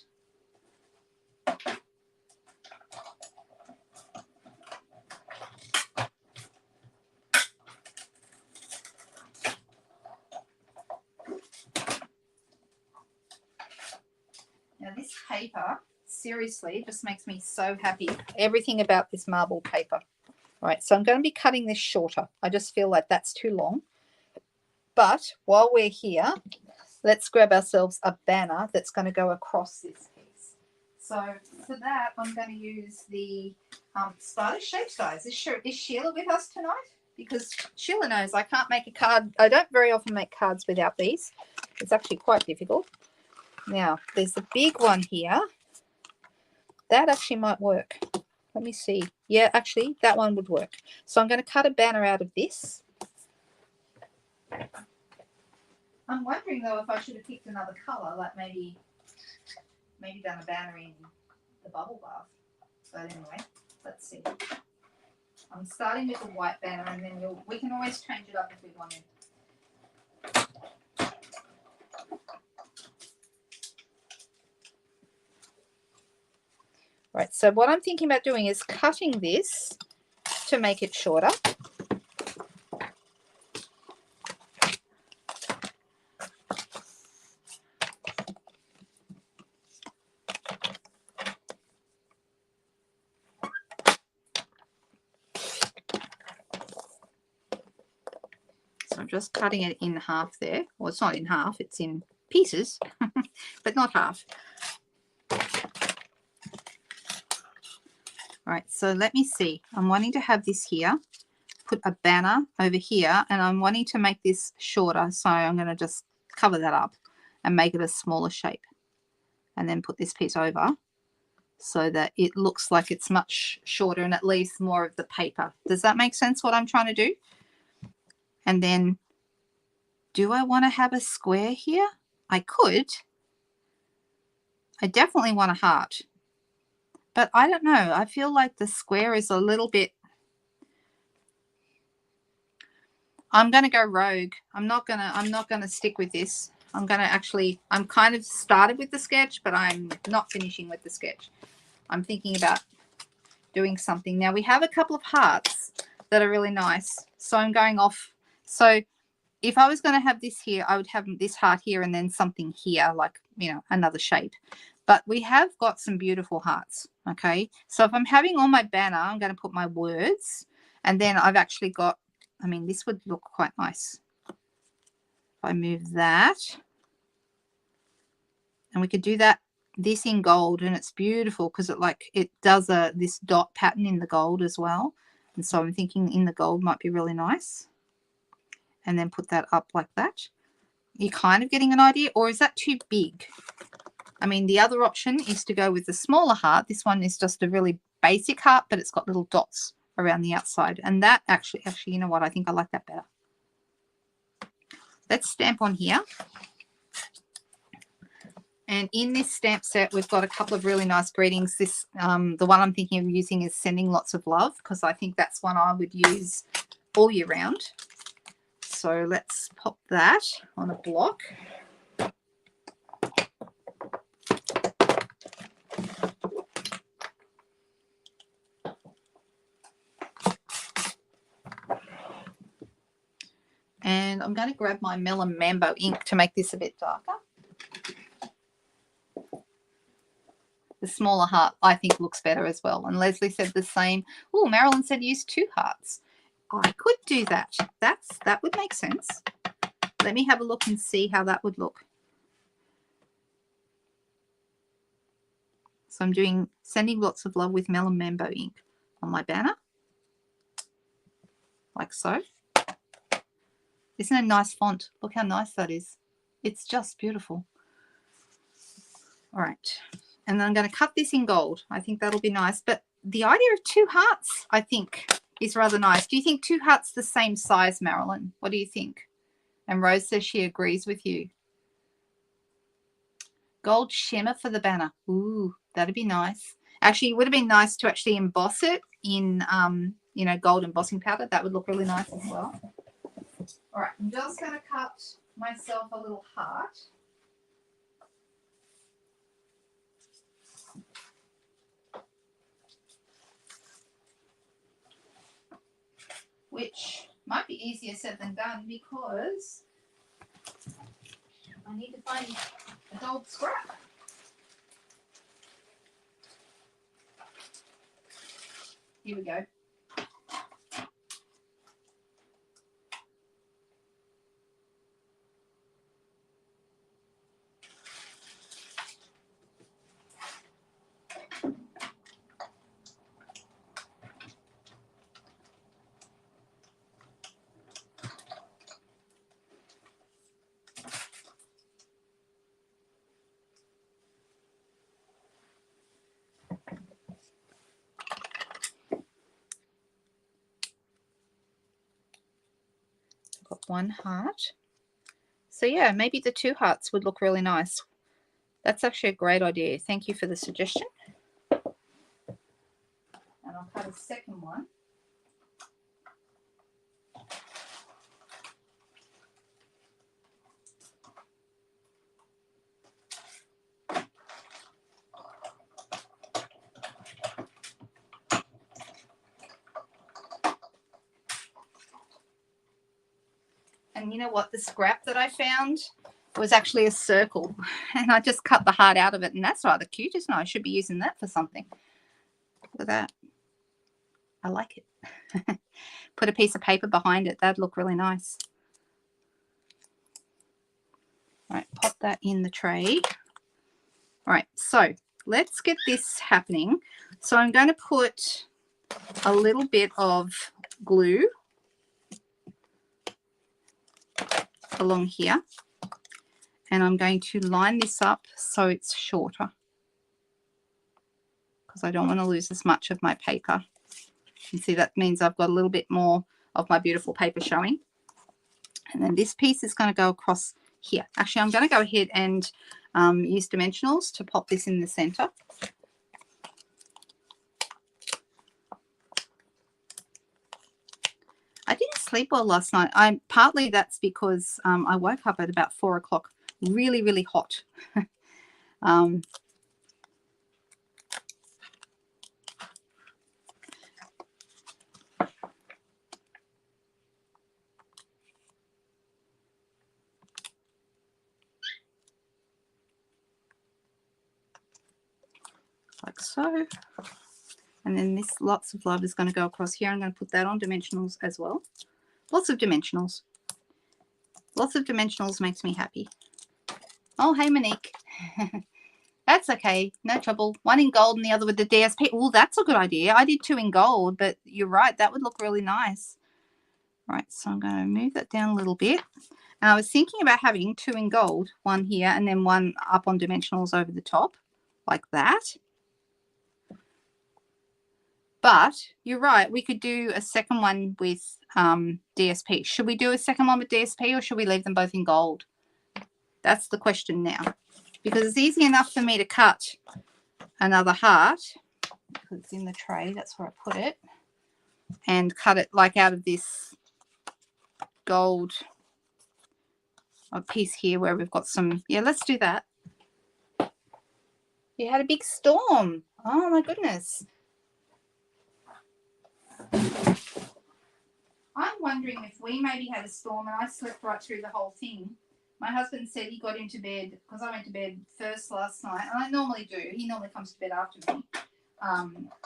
Now this paper, seriously, just makes me so happy. Everything about this marble paper. All right, so I'm going to be cutting this shorter. I just feel like that's too long. But while we're here, let's grab ourselves a banner that's going to go across this piece. So for that, I'm going to use the Stylish Shapes dies. Is Sheila with us tonight? Because Sheila knows I can't make a card. I don't very often make cards without these. It's actually quite difficult. Now, there's the big one here. That actually might work. Let me see. Yeah, actually, that one would work. So I'm going to cut a banner out of this. I'm wondering, though, if I should have picked another colour, like maybe done a banner in the bubble bath. But anyway, let's see. I'm starting with a white banner, and then we can always change it up if we want to. Right, so what I'm thinking about doing is cutting this to make it shorter. So I'm just cutting it in half there. Well, it's not in half, it's in pieces, but not half. Right, so let me see. I'm wanting to have this here, put a banner over here, and I'm wanting to make this shorter. So I'm going to just cover that up and make it a smaller shape. And then put this piece over so that it looks like it's much shorter and it leaves more of the paper. Does that make sense what I'm trying to do? And then, do I want to have a square here? I could. I definitely want a heart. But I don't know. I feel like the square is a little bit... I'm going to go rogue. I'm not going to stick with this. I'm kind of started with the sketch, but I'm not finishing with the sketch. I'm thinking about doing something. Now we have a couple of hearts that are really nice. So I'm going off. So if I was going to have this here, I would have this heart here and then something here, like, you know, another shape. But we have got some beautiful hearts. Okay. So if I'm having on my banner, I'm going to put my words, and then I've actually got, I mean, this would look quite nice. If I move that, and we could do this in gold, and it's beautiful because it does this dot pattern in the gold as well. And so I'm thinking in the gold might be really nice. And then put that up like that. You're kind of getting an idea, or is that too big? I mean, the other option is to go with the smaller heart. This one is just a really basic heart, but it's got little dots around the outside. And that actually, you know what? I think I like that better. Let's stamp on here. And in this stamp set, we've got a couple of really nice greetings. This, the one I'm thinking of using is Sending Lots of Love, because I think that's one I would use all year round. So let's pop that on a block. And I'm going to grab my Melon Mambo ink to make this a bit darker. The smaller heart, I think, looks better as well. And Leslie said the same. Oh, Marilyn said use 2 hearts. I could do that. That would make sense. Let me have a look and see how that would look. So I'm doing Sending Lots of Love with Melon Mambo ink on my banner. Like so. Isn't it a nice font? Look how nice that is. It's just beautiful. All right. And then I'm going to cut this in gold. I think that'll be nice. But the idea of 2 hearts, I think, is rather nice. Do you think 2 hearts the same size, Marilyn? What do you think? And Rose says she agrees with you. Gold shimmer for the banner. Ooh, that'd be nice. Actually, it would have been nice to actually emboss it in, you know, gold embossing powder. That would look really nice as well. All right, I'm just going to cut myself a little heart. Which might be easier said than done because I need to find a gold scrap. Here we go. Got 1 heart. So yeah, maybe the 2 hearts would look really nice. That's actually a great idea. Thank you for the suggestion. And I'll cut a second one. And you know what? The scrap that I found was actually a circle. And I just cut the heart out of it. And that's rather cute, isn't it? I should be using that for something. Look at that. I like it. Put a piece of paper behind it. That'd look really nice. All right, pop that in the tray. All right, so let's get this happening. So I'm going to put a little bit of glue along here, and I'm going to line this up so it's shorter because I don't want to lose as much of my paper. You see, that means I've got a little bit more of my beautiful paper showing. And then this piece is going to go across here. Actually, I'm going to go ahead and use dimensionals to pop this in the center. I didn't sleep well last night. Partly that's because I woke up at about 4 o'clock, really, really hot. Like so. And then this Lots of Love is going to go across here. I'm going to put that on dimensionals as well. Lots of dimensionals. Lots of dimensionals makes me happy. Oh, hey, Monique. That's okay. No trouble. One in gold and the other with the DSP. Oh, that's a good idea. I did 2 in gold, but you're right. That would look really nice. Right, so I'm going to move that down a little bit. And I was thinking about having 2 in gold, one here, and then one up on dimensionals over the top, like that. But you're right. We could do a second one with DSP. Should we do a second one with DSP, or should we leave them both in gold? That's the question now. Because it's easy enough for me to cut another heart. Because it's in the tray. That's where I put it. And cut it like out of this gold piece here where we've got some. Yeah, let's do that. You had a big storm. Oh, my goodness. I'm wondering if we maybe had a storm and I slept right through the whole thing. My husband said he got into bed because I went to bed first last night, and I normally do. He normally comes to bed after me.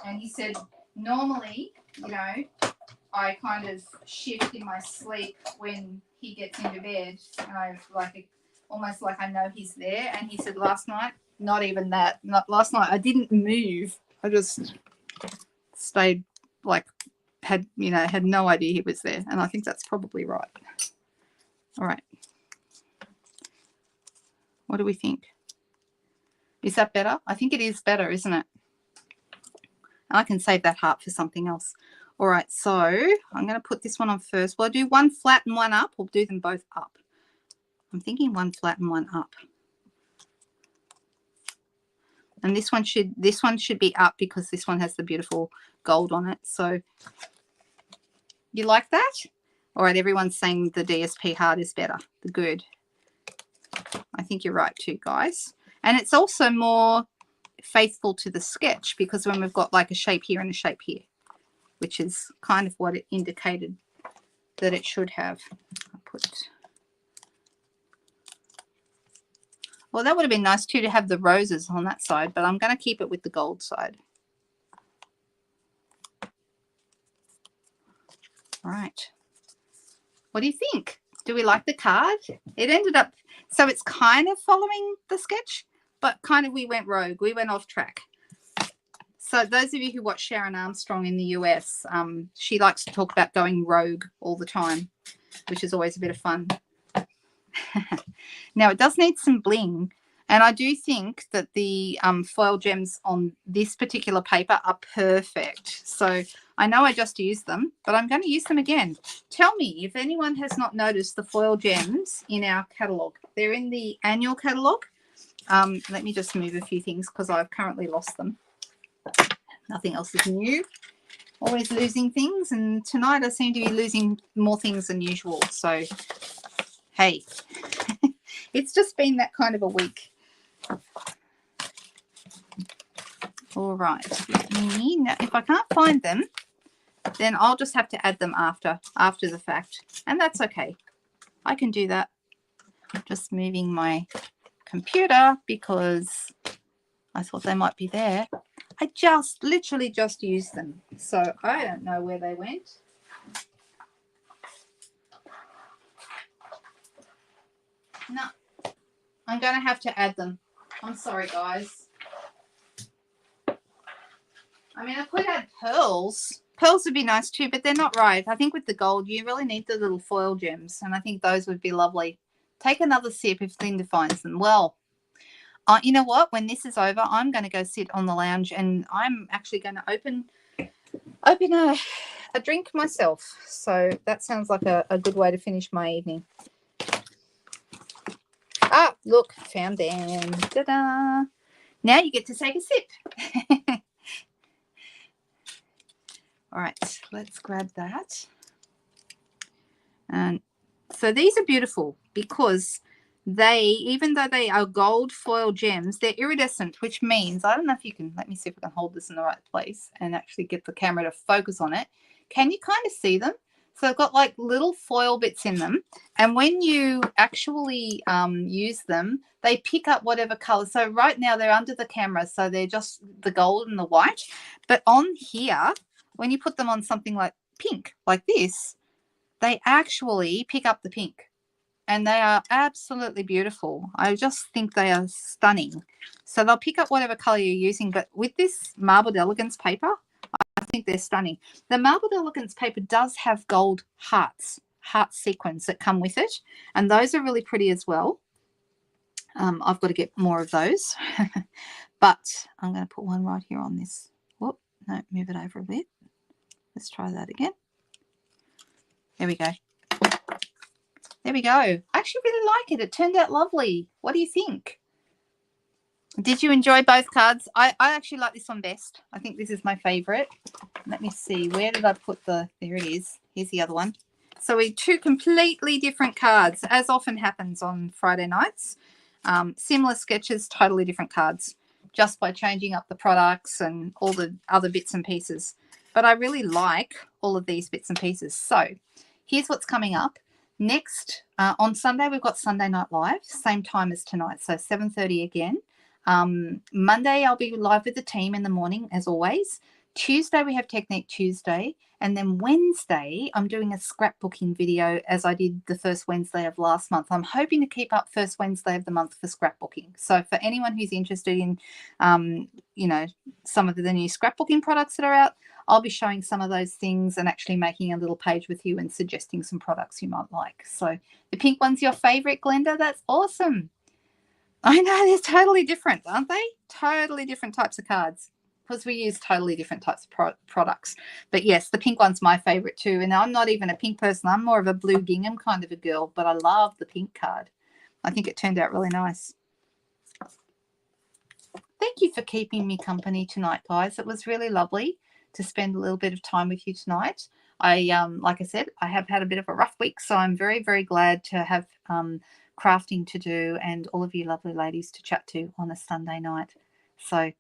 And he said normally, you know, I kind of shift in my sleep when he gets into bed. And I almost like I know he's there. And he said last night, not even that. Not last night. I didn't move. I just stayed had no idea he was there. And I think that's probably right. All right. What do we think? Is that better? I think it is better, isn't it? And I can save that heart for something else. All right, so I'm going to put this one on first. Will I do one flat and one up, or do them both up? I'm thinking one flat and one up. And this one should be up because this one has the beautiful gold on it. So you like that? All right, everyone's saying the DSP heart is better. The good. I think you're right too, guys. And it's also more faithful to the sketch because when we've got like a shape here and a shape here, which is kind of what it indicated that it should have. Well, that would have been nice too to have the roses on that side, but I'm going to keep it with the gold side. All right. What do you think? Do we like the card? It ended up, so it's kind of following the sketch, but kind of we went rogue. We went off track. So those of you who watch Sharon Armstrong in the US, she likes to talk about going rogue all the time, which is always a bit of fun. Now, it does need some bling, and I do think that the foil gems on this particular paper are perfect. So I know I just used them, but I'm going to use them again. Tell me if anyone has not noticed the foil gems in our catalogue. They're in the annual catalogue. Let me just move a few things because I've currently lost them. Nothing else is new. Always losing things, and tonight I seem to be losing more things than usual. So, hey, it's just been that kind of a week. All right. If I can't find them, then I'll just have to add them after the fact, and that's okay. I can do that. Just moving my computer because I thought they might be there. I literally just used them, so I don't know where they went. No, I'm going to have to add them. I'm sorry, guys. I mean, I could add pearls. Pearls would be nice too, but they're not right. I think with the gold, you really need the little foil gems, and I think those would be lovely. Take another sip if Linda finds them. Well, you know what? When this is over, I'm going to go sit on the lounge, and I'm actually going to open a drink myself. So that sounds like a good way to finish my evening. Ah, look, found them. Ta-da! Now you get to take a sip. All right, let's grab that. And so these are beautiful because even though they are gold foil gems, they're iridescent, which means, I don't know if you can, let me see if I can hold this in the right place and actually get the camera to focus on it. Can you kind of see them? So they've got like little foil bits in them. And when you actually use them, they pick up whatever color. So right now they're under the camera, so they're just the gold and the white. But on here, when you put them on something like pink, like this, they actually pick up the pink. and they are absolutely beautiful. I just think they are stunning. So they'll pick up whatever color you're using, but with this Marbled Elegance paper, I think they're stunning. The Marbled Elegance paper does have gold heart sequins that come with it, and those are really pretty as well. I've got to get more of those, but I'm going to put one right here on this. Whoop, no, move it over a bit. Let's try that again. There we go. There we go. I actually really like it. It turned out lovely. What do you think? Did you enjoy both cards? I actually like this one best. I think this is my favorite. Let me see. Where did I put the... There it is. Here's the other one. So we two completely different cards, as often happens on Friday nights. Similar sketches, totally different cards, just by changing up the products and all the other bits and pieces. But I really like all of these bits and pieces. So here's what's coming up. Next, on Sunday, we've got Sunday Night Live, same time as tonight, so 7:30 again. Monday, I'll be live with the team in the morning, as always. Tuesday, we have Technique Tuesday. And then Wednesday, I'm doing a scrapbooking video as I did the first Wednesday of last month. I'm hoping to keep up first Wednesday of the month for scrapbooking. So for anyone who's interested in, you know, some of the new scrapbooking products that are out, I'll be showing some of those things and actually making a little page with you and suggesting some products you might like. So the pink one's your favorite, Glenda? That's awesome. I know, they're totally different, aren't they? Totally different types of cards, because we use totally different types of products. But yes, the pink one's my favorite too. And I'm not even a pink person. I'm more of a blue gingham kind of a girl, but I love the pink card. I think it turned out really nice. Thank you for keeping me company tonight, guys. It was really lovely to spend a little bit of time with you tonight. Like I said, I have had a bit of a rough week, so I'm very, very glad to have crafting to do and all of you lovely ladies to chat to on a Sunday night. So,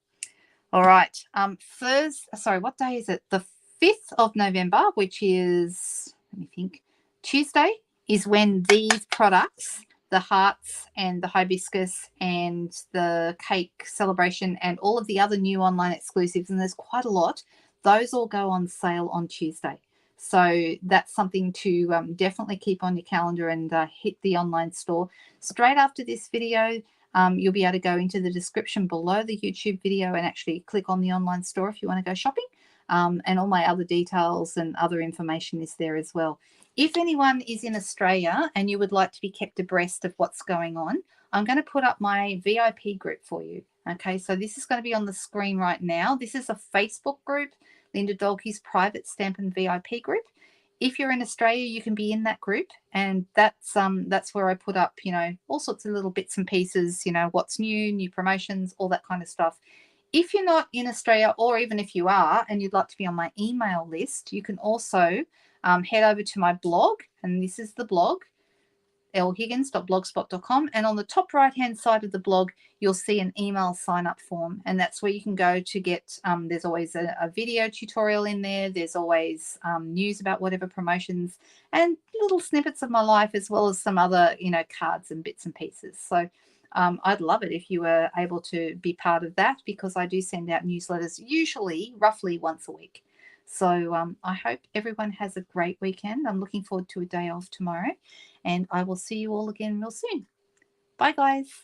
all right. What day is it? The 5th of November, which is, let me think, Tuesday, is when these products, the hearts and the hibiscus and the cake celebration and all of the other new online exclusives, and there's quite a lot, those all go on sale on Tuesday. So that's something to definitely keep on your calendar and hit the online store. Straight after this video, you'll be able to go into the description below the YouTube video and actually click on the online store if you want to go shopping. And all my other details and other information is there as well. If anyone is in Australia and you would like to be kept abreast of what's going on, I'm going to put up my VIP group for you. Okay, so this is going to be on the screen right now. This is a Facebook group, Linda Dolke's private Stampin' VIP group. If you're in Australia, you can be in that group, and that's where I put up, you know, all sorts of little bits and pieces, you know, what's new promotions, all that kind of stuff. If you're not in Australia, or even if you are and you'd like to be on my email list, you can also head over to my blog, and this is the blog, lhiggins.blogspot.com, and on the top right hand side of the blog you'll see an email sign up form, and that's where you can go to get there's always a video tutorial in there. There's always news about whatever promotions and little snippets of my life, as well as some other, you know, cards and bits and pieces. So I'd love it if you were able to be part of that, because I do send out newsletters usually roughly once a week. So I hope everyone has a great weekend. I'm looking forward to a day off tomorrow, and I will see you all again real soon. Bye, guys.